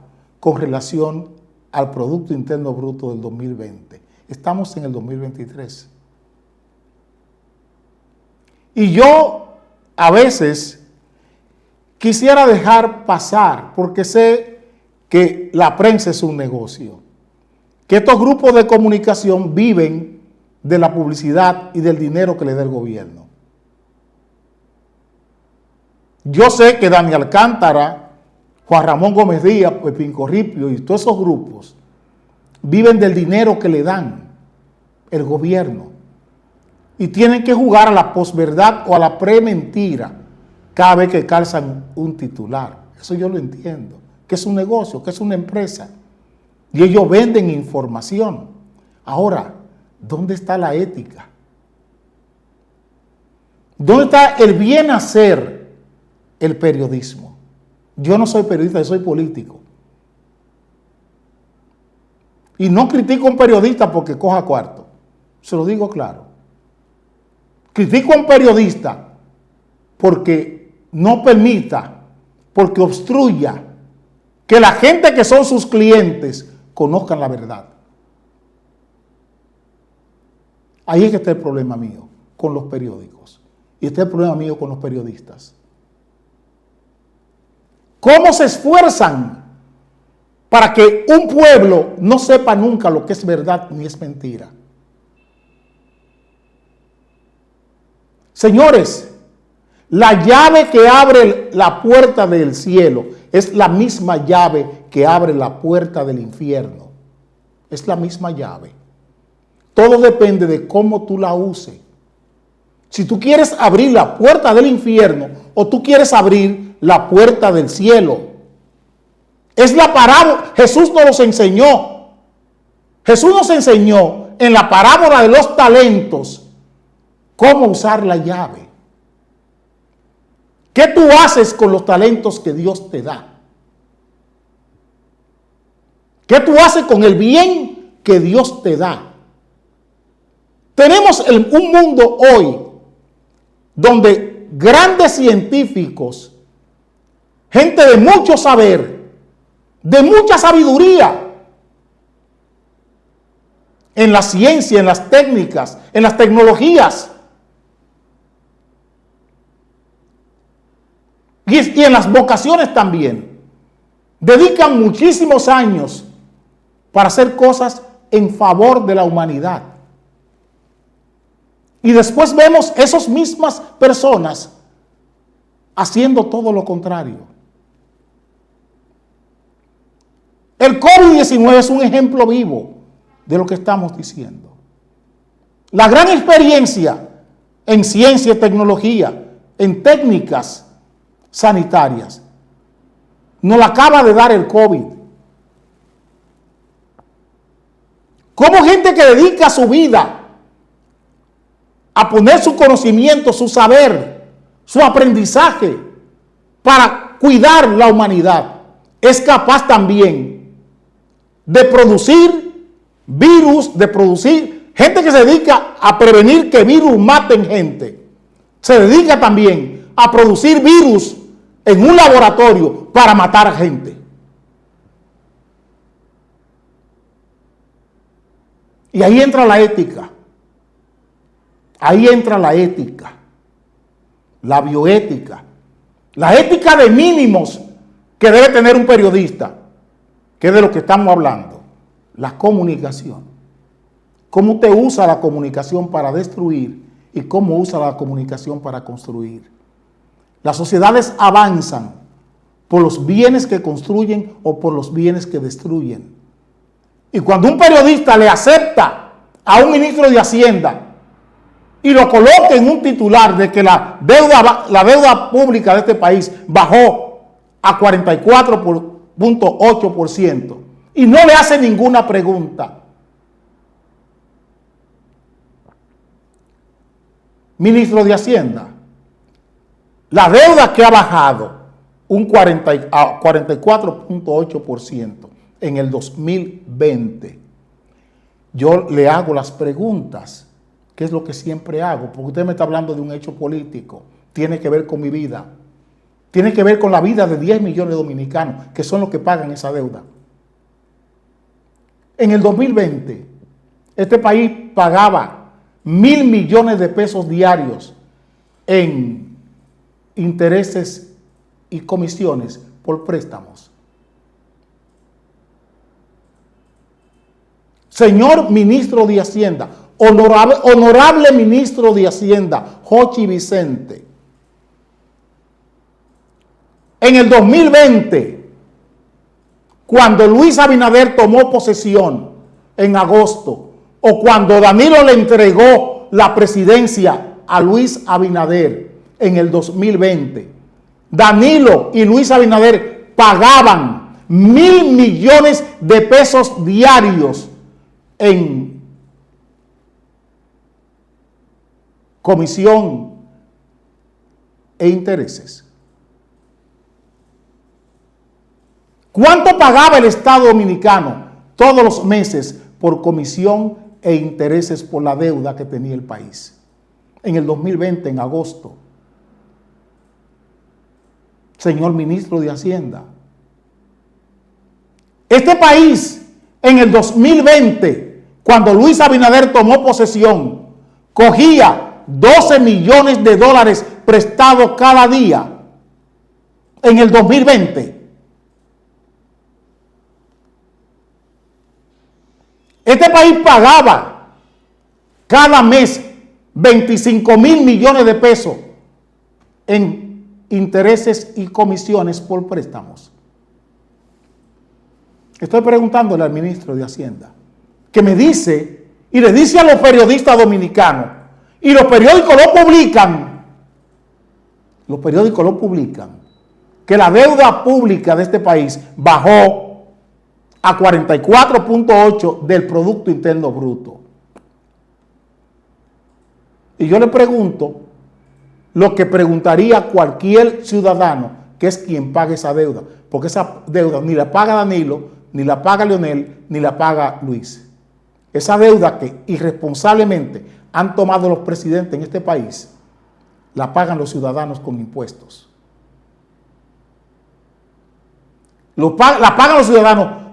con relación al Producto Interno Bruto del 2020. Estamos en el 2023. Y yo a veces quisiera dejar pasar, porque sé que la prensa es un negocio, que estos grupos de comunicación viven de la publicidad y del dinero que le da el gobierno. Yo sé que Dani Alcántara, Juan Ramón Gómez Díaz, Pepín Corripio y todos esos grupos viven del dinero que le dan el gobierno y tienen que jugar a la posverdad o a la prementira cada vez que calzan un titular. Eso yo lo entiendo, que es un negocio, que es una empresa y ellos venden información. Ahora, ¿dónde está la ética? ¿Dónde está el bien hacer el periodismo? Yo no soy periodista, yo soy político. Y no critico a un periodista porque coja cuarto. Se lo digo claro. Critico a un periodista porque no permita, porque obstruya que la gente que son sus clientes conozcan la verdad. Ahí es que está el problema mío con los periódicos. Y está el problema mío con los periodistas. ¿Cómo se esfuerzan para que un pueblo no sepa nunca lo que es verdad ni es mentira? Señores, la llave que abre la puerta del cielo es la misma llave que abre la puerta del infierno. Es la misma llave. Todo depende de cómo tú la uses. Si tú quieres abrir la puerta del infierno o tú quieres abrir la puerta del cielo. Es la parábola. Jesús nos los enseñó. Jesús nos enseñó en la parábola de los talentos cómo usar la llave. ¿Qué tú haces con los talentos que Dios te da? ¿Qué tú haces con el bien que Dios te da? Tenemos un mundo hoy donde grandes científicos, gente de mucho saber, de mucha sabiduría, en la ciencia, en las técnicas, en las tecnologías, y en las vocaciones también, dedican muchísimos años para hacer cosas en favor de la humanidad. Y después vemos esas mismas personas haciendo todo lo contrario. El COVID-19 es un ejemplo vivo de lo que estamos diciendo. La gran experiencia en ciencia y tecnología, en técnicas sanitarias, nos la acaba de dar el COVID. ¿Cómo gente que dedica su vida a poner su conocimiento, su saber, su aprendizaje para cuidar la humanidad, es capaz también de producir virus, de producir gente que se dedica a prevenir que virus maten gente? Se dedica también a producir virus en un laboratorio para matar a gente. Y ahí entra la ética. Ahí entra la ética, la bioética, la ética de mínimos que debe tener un periodista, que es de lo que estamos hablando, la comunicación. Cómo usted usa la comunicación para destruir y cómo usa la comunicación para construir. Las sociedades avanzan por los bienes que construyen o por los bienes que destruyen. Y cuando un periodista le acepta a un ministro de Hacienda y lo coloca en un titular de que la deuda pública de este país bajó a 44.8% y no le hace ninguna pregunta, ministro de Hacienda, la deuda que ha bajado un 44.8% en el 2020. Yo le hago las preguntas, que es lo que siempre hago, porque usted me está hablando de un hecho político, tiene que ver con mi vida, tiene que ver con la vida de 10 millones de dominicanos, que son los que pagan esa deuda. En el 2020, este país pagaba 1.000 millones de pesos diarios en intereses y comisiones por préstamos. Señor ministro de Hacienda, honorable ministro de Hacienda, Jochi Vicente, en el 2020, cuando Luis Abinader tomó posesión en agosto, o cuando Danilo le entregó la presidencia a Luis Abinader en el 2020, Danilo y Luis Abinader pagaban 1.000 millones de pesos diarios en comisión e intereses. ¿Cuánto pagaba el Estado dominicano todos los meses por comisión e intereses por la deuda que tenía el país? En el 2020, en agosto. Señor ministro de Hacienda, este país en el 2020, cuando Luis Abinader tomó posesión, cogía 12 millones de dólares prestados cada día. En el 2020. Este país pagaba cada mes 25.000 millones de pesos en intereses y comisiones por préstamos. Estoy preguntándole al ministro de Hacienda, que me dice, y le dice a los periodistas dominicanos, y los periódicos lo publican, que la deuda pública de este país bajó a 44.8 del Producto Interno Bruto. Y yo le pregunto lo que preguntaría cualquier ciudadano, que es quien paga esa deuda, porque esa deuda ni la paga Danilo, ni la paga Leonel, ni la paga Luis. Esa deuda que irresponsablemente han tomado los presidentes en este país, la pagan los ciudadanos con impuestos. La pagan los ciudadanos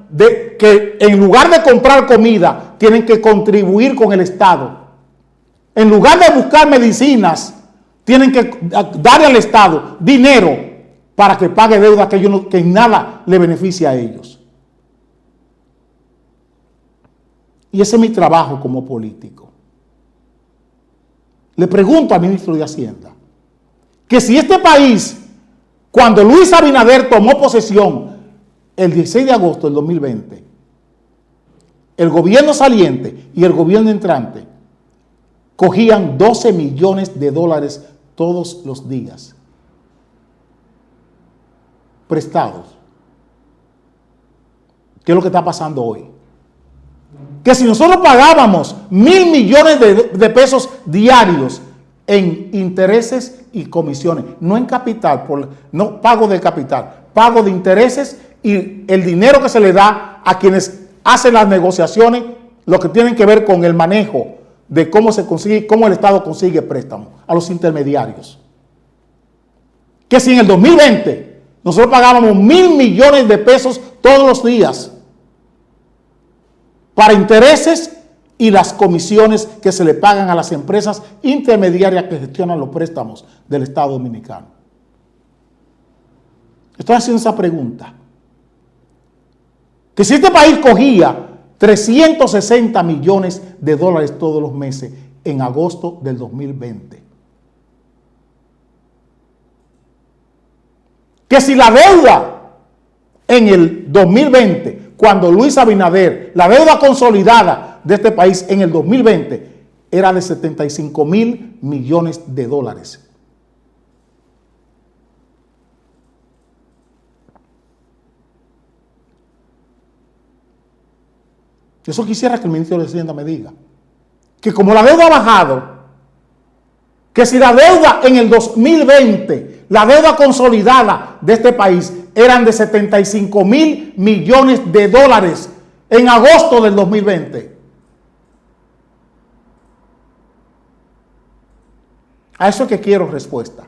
que en lugar de comprar comida, tienen que contribuir con el Estado. En lugar de buscar medicinas, tienen que darle al Estado dinero para que pague deuda que en nada le beneficia a ellos. Y ese es mi trabajo como político. Le pregunto al ministro de Hacienda que si este país, cuando Luis Abinader tomó posesión el 16 de agosto del 2020, el gobierno saliente y el gobierno entrante cogían 12 millones de dólares todos los días prestados. ¿Qué es lo que está pasando hoy? Que si nosotros pagábamos 1.000 millones de pesos diarios en intereses y comisiones, no en capital, no pago de capital, pago de intereses y el dinero que se le da a quienes hacen las negociaciones, lo que tienen que ver con el manejo de cómo se consigue, cómo el Estado consigue préstamos a los intermediarios. Que si en el 2020 nosotros pagábamos 1.000 millones de pesos todos los días para intereses y las comisiones que se le pagan a las empresas intermediarias que gestionan los préstamos del Estado dominicano. Estoy haciendo esa pregunta. Que si este país cogía 360 millones de dólares todos los meses en agosto del 2020. Que si la deuda en el 2020, cuando Luis Abinader, la deuda consolidada de este país en el 2020 era de 75.000 millones de dólares. Eso quisiera que el ministro de Hacienda me diga. Que como la deuda ha bajado, que si la deuda en el 2020, la deuda consolidada de este país eran de 75.000 millones de dólares en agosto del 2020. A eso es que quiero respuesta.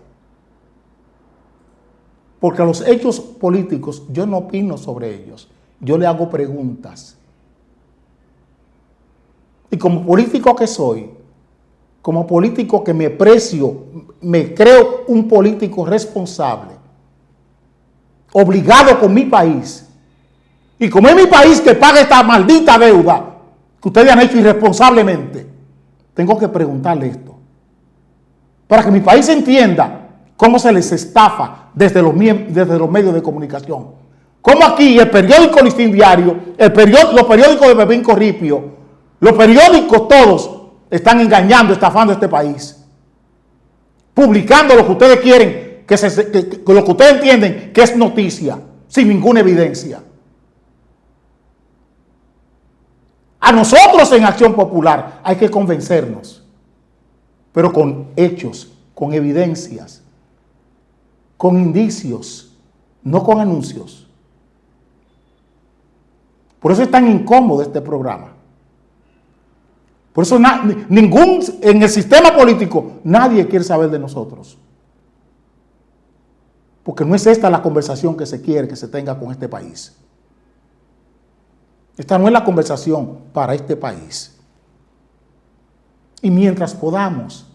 Porque a los hechos políticos yo no opino sobre ellos. Yo le hago preguntas. Y como político que soy, como político que me precio, me creo un político responsable, obligado con mi país. Y como es mi país que paga esta maldita deuda que ustedes han hecho irresponsablemente, tengo que preguntarle esto. Para que mi país entienda cómo se les estafa desde los medios de comunicación. Como aquí el periódico Listín Diario, los periódicos de Pepín Corripio, los periódicos todos están engañando, estafando a este país. Publicando lo que ustedes quieren, lo que ustedes entienden que es noticia, sin ninguna evidencia. A nosotros en Acción Popular hay que convencernos, pero con hechos, con evidencias, con indicios, no con anuncios. Por eso es tan incómodo este programa. Por eso en el sistema político nadie quiere saber de nosotros. Porque no es esta la conversación que se quiere que se tenga con este país. Esta no es la conversación para este país. Y mientras podamos,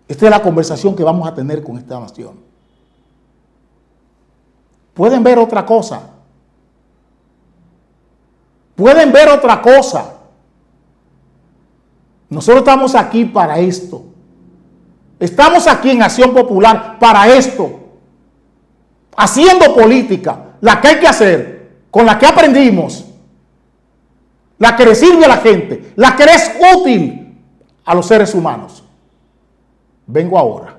esta es la conversación que vamos a tener con esta nación. Pueden ver otra cosa. Pueden ver otra cosa. Nosotros estamos aquí para esto. Estamos aquí en Acción Popular para esto. Haciendo política, la que hay que hacer, con la que aprendimos, la que le sirve a la gente, la que es útil a los seres humanos. Vengo ahora.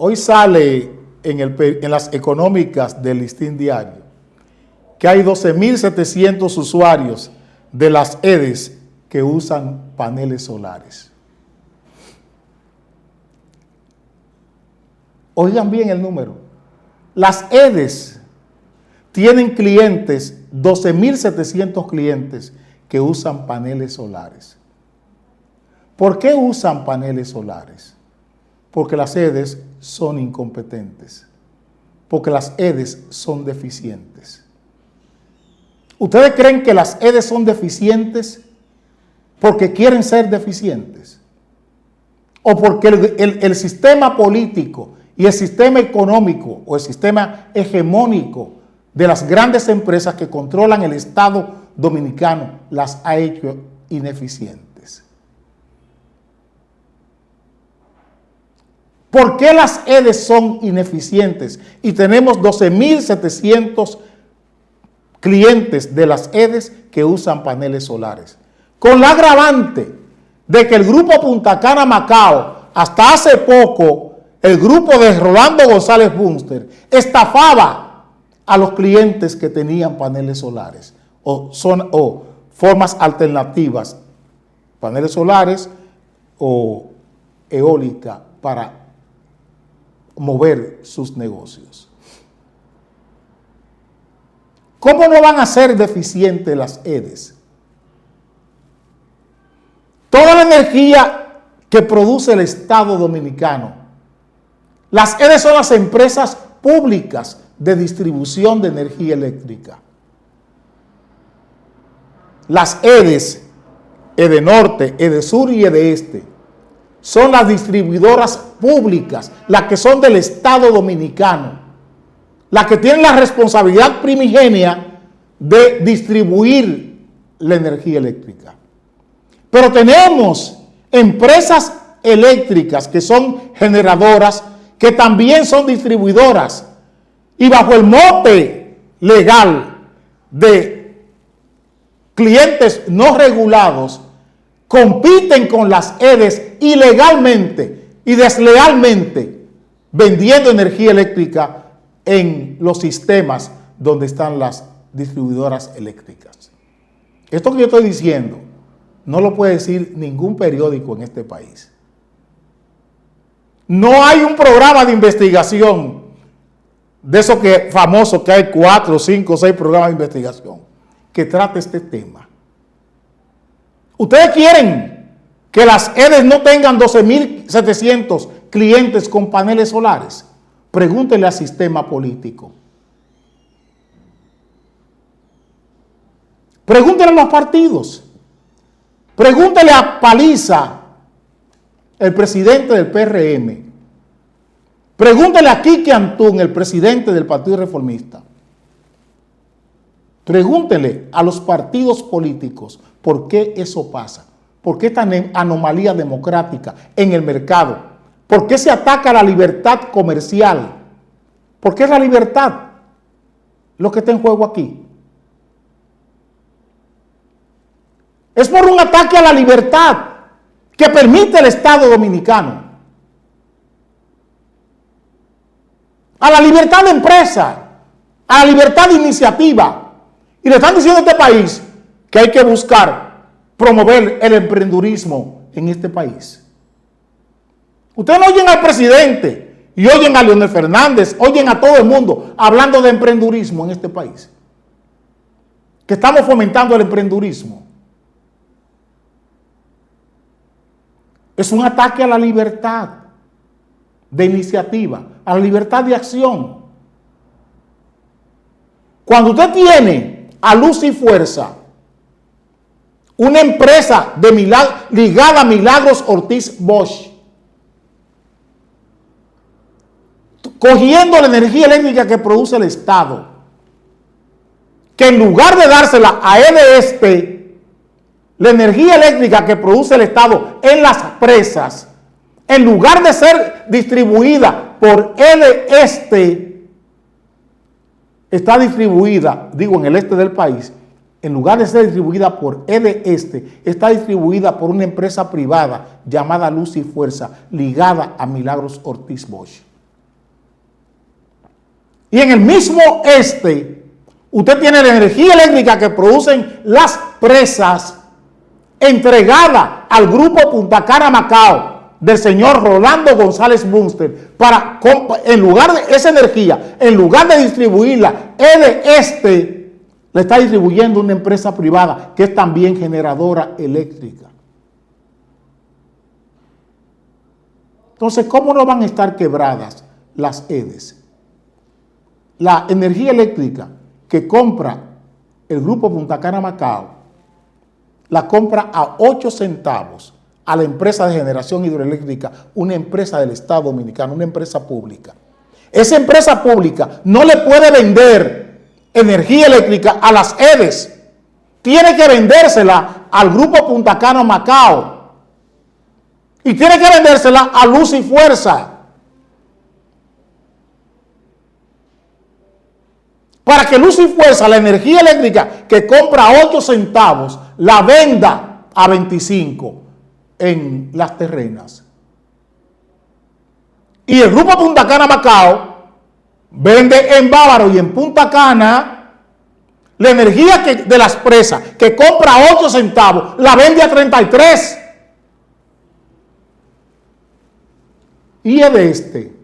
Hoy sale en las económicas del Listín Diario que hay 12.700 usuarios de las EDES que usan paneles solares. Oigan bien el número. Las EDES tienen clientes, 12.700 clientes que usan paneles solares. ¿Por qué usan paneles solares? Porque las EDES son incompetentes, porque las EDES son deficientes. ¿Ustedes creen que las EDES son deficientes porque quieren ser deficientes? ¿O porque el sistema político y el sistema económico o el sistema hegemónico de las grandes empresas que controlan el Estado dominicano las ha hecho ineficientes? ¿Por qué las EDES son ineficientes? Y tenemos 12.700 clientes de las EDES que usan paneles solares. Con la agravante de que el grupo Punta Cana Macao, hasta hace poco, el grupo de Rolando González Bunster, estafaba a los clientes que tenían paneles solares o formas alternativas, paneles solares o eólica para mover sus negocios. ¿Cómo no van a ser deficientes las EDES? Toda la energía que produce el Estado dominicano, las EDES son las empresas públicas de distribución de energía eléctrica. Las EDES, EDENorte, EDESur y EDEeste, son las distribuidoras públicas, las que son del Estado dominicano, las que tienen la responsabilidad primigenia de distribuir la energía eléctrica. Pero tenemos empresas eléctricas que son generadoras, que también son distribuidoras, y bajo el mote legal de clientes no regulados, compiten con las EDES ilegalmente y deslealmente, vendiendo energía eléctrica en los sistemas donde están las distribuidoras eléctricas. Esto que yo estoy diciendo no lo puede decir ningún periódico en este país. No hay un programa de investigación de esos que famosos que hay 4, 5, 6 programas de investigación que trate este tema. Ustedes quieren que las EDES no tengan 12.700 clientes con paneles solares. Pregúntenle al sistema político. Pregúntenle a los partidos. Pregúntenle a Paliza, el presidente del PRM. Pregúntenle a Quique Antún, el presidente del Partido Reformista. Pregúntenle a los partidos políticos por qué eso pasa. ¿Por qué esta anomalía democrática en el mercado? ¿Por qué se ataca la libertad comercial? ¿Por qué es la libertad lo que está en juego aquí? Es por un ataque a la libertad que permite el Estado dominicano. A la libertad de empresa, a la libertad de iniciativa. Y le están diciendo a este país que hay que buscar promover el emprendurismo en este país. Ustedes no oyen al presidente y oyen a Leonel Fernández, oyen a todo el mundo hablando de emprendurismo en este país. Que estamos fomentando el emprendurismo. Es un ataque a la libertad de iniciativa, a la libertad de acción. Cuando usted tiene a Luz y Fuerza, una empresa ligada a Milagros Ortiz Bosch, cogiendo la energía eléctrica que produce el Estado, que en lugar de dársela a EDESTE, la energía eléctrica que produce el Estado en las presas, en lugar de ser distribuida por EDESTE, está distribuida, en el este del país, en lugar de ser distribuida por EDESTE, está distribuida por una empresa privada llamada Luz y Fuerza, ligada a Milagros Ortiz Bosch. Y en el mismo este, usted tiene la energía eléctrica que producen las presas entregada al grupo Punta Cana Macao del señor Rolando González Bunster para, en lugar de esa energía, en lugar de distribuirla, EDESTE la está distribuyendo una empresa privada que es también generadora eléctrica. Entonces, ¿cómo no van a estar quebradas las EDES? La energía eléctrica que compra el grupo Punta Cana Macao la compra a 8 centavos a la empresa de generación hidroeléctrica, una empresa del Estado Dominicano, una empresa pública. Esa empresa pública no le puede vender energía eléctrica a las EDES. Tiene que vendérsela al grupo Punta Cana Macao. Y tiene que vendérsela a Luz y Fuerza. Para que Luz y Fuerza, la energía eléctrica que compra a 8 centavos, la venda a 25 en las terrenas. Y el grupo Punta Cana Macao vende en Bávaro y en Punta Cana la energía de las presas que compra a 8 centavos, la vende a 33. Y EDESTE,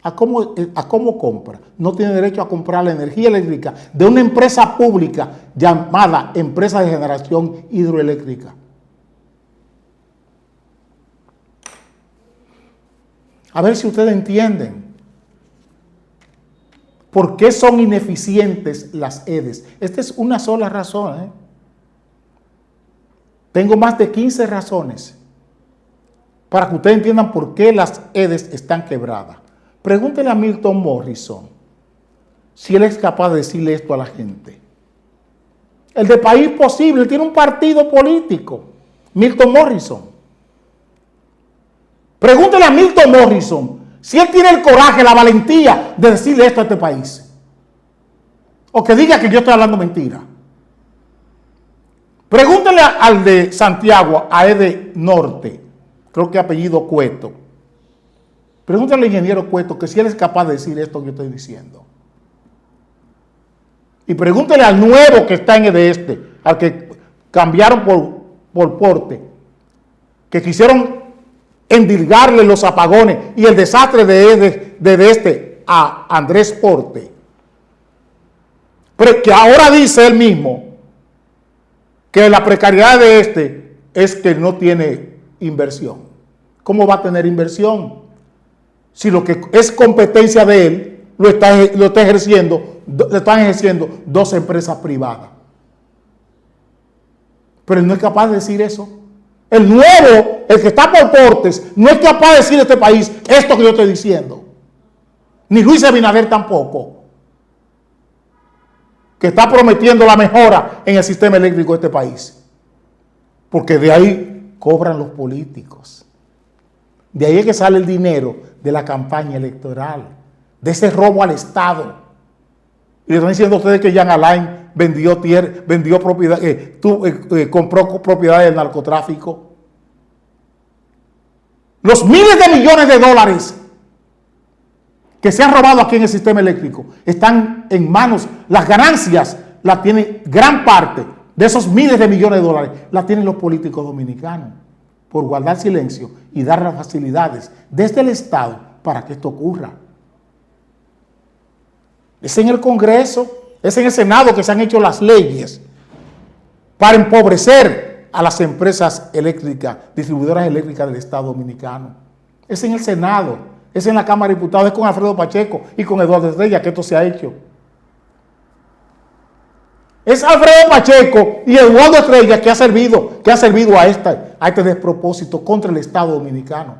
¿a cómo compra? No tiene derecho a comprar la energía eléctrica de una empresa pública llamada Empresa de Generación Hidroeléctrica. A ver si ustedes entienden por qué son ineficientes las EDES. Esta es una sola razón. Tengo más de 15 razones para que ustedes entiendan por qué las EDES están quebradas. Pregúntele a Milton Morrison si él es capaz de decirle esto a la gente. El de País Posible tiene un partido político, Milton Morrison. Pregúntele a Milton Morrison si él tiene el coraje, la valentía de decirle esto a este país. O que diga que yo estoy hablando mentira. Pregúntele al de Santiago, a Ede Norte, creo que apellido Cueto. Pregúntale al ingeniero Cueto que si él es capaz de decir esto que yo estoy diciendo. Y pregúntele al nuevo que está en Edeste, al que cambiaron por Porte, que quisieron endilgarle los apagones y el desastre de Edeste a Andrés Porte. Pero que ahora dice él mismo que la precariedad de este es que no tiene inversión. ¿Cómo va a tener inversión? Si lo que es competencia de él lo están ejerciendo dos empresas privadas. Pero él no es capaz de decir eso. El nuevo, el que está por Portes, no es capaz de decir a este país esto que yo estoy diciendo. Ni Luis Abinader tampoco, que está prometiendo la mejora en el sistema eléctrico de este país. Porque de ahí cobran los políticos. De ahí es que sale el dinero de la campaña electoral, de ese robo al Estado. Y le están diciendo a ustedes que Jean Alain vendió propiedad, compró propiedades del narcotráfico. Los miles de millones de dólares que se han robado aquí en el sistema eléctrico están en manos, las ganancias las tienen, gran parte de esos miles de millones de dólares las tienen los políticos dominicanos por guardar silencio y dar las facilidades desde el Estado para que esto ocurra. Es en el Congreso, es en el Senado que se han hecho las leyes para empobrecer a las empresas eléctricas, distribuidoras eléctricas del Estado Dominicano. Es en el Senado, es en la Cámara de Diputados, es con Alfredo Pacheco y con Eduardo Estrella que esto se ha hecho. Es Alfredo Pacheco y Eduardo Estrella que ha servido a este despropósito contra el Estado Dominicano.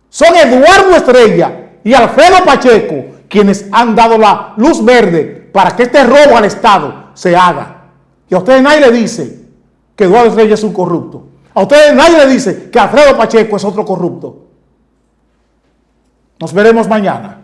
Son Eduardo Estrella y Alfredo Pacheco quienes han dado la luz verde para que este robo al Estado se haga. Y a ustedes nadie le dice que Eduardo Estrella es un corrupto. A ustedes nadie le dice que Alfredo Pacheco es otro corrupto. Nos veremos mañana.